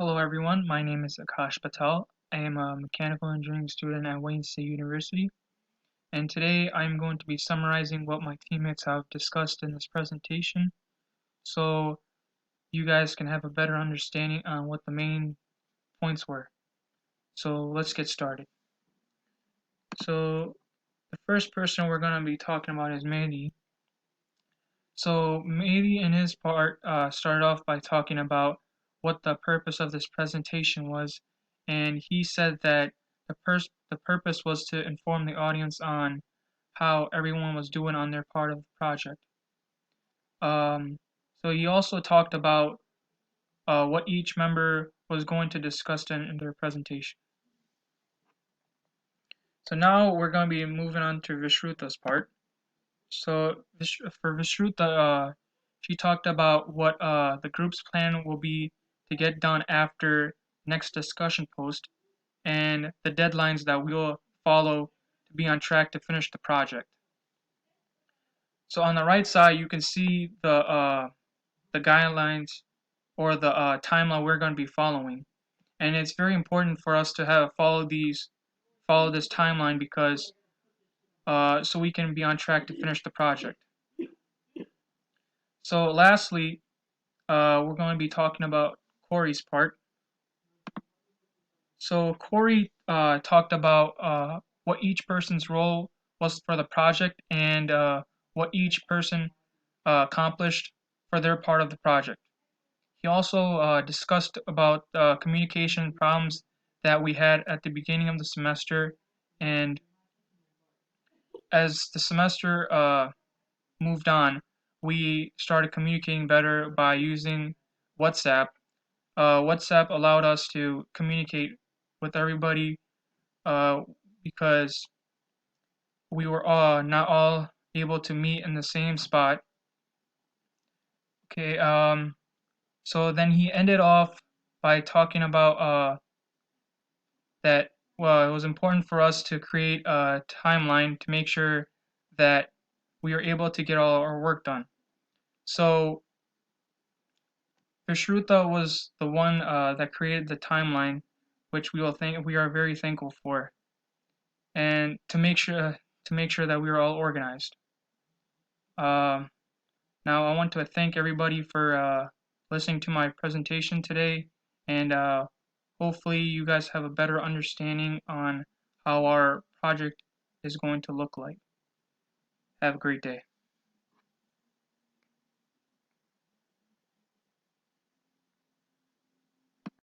Hello everyone, my name is Akash Patel. I am a mechanical engineering student at Wayne State University, and today I'm going to be summarizing what my teammates have discussed in this presentation so you guys can have a better understanding on what the main points were. So let's get started. So the first person we're going to be talking about is Mehdi. So Mehdi in his part started off by talking about what the purpose of this presentation was, and he said that the purpose was to inform the audience on how everyone was doing on their part of the project. So he also talked about what each member was going to discuss in their presentation. So now we're going to be moving on to Vishruta's part. So for Vishruta, she talked about what the group's plan will be to get done after next discussion post and the deadlines that we will follow to be on track to finish the project. So on the right side, you can see the guidelines or the timeline we're going to be following, and it's very important for us to have follow this timeline because so we can be on track to finish the project. So lastly, we're going to be talking about Corey's part. So Corey talked about what each person's role was for the project and what each person accomplished for their part of the project. He also discussed about communication problems that we had at the beginning of the semester, and as the semester moved on, we started communicating better by using WhatsApp. WhatsApp allowed us to communicate with everybody uh, because we were not all able to meet in the same spot. Okay, so then he ended off by talking about that, well, it was important for us to create a timeline to make sure that we are able to get all our work done. So Vishruta was the one that created the timeline, which we are very thankful for, and to make sure that we are all organized. Um, Now I want to thank everybody for listening to my presentation today, and hopefully you guys have a better understanding on how our project is going to look like. Have a great day.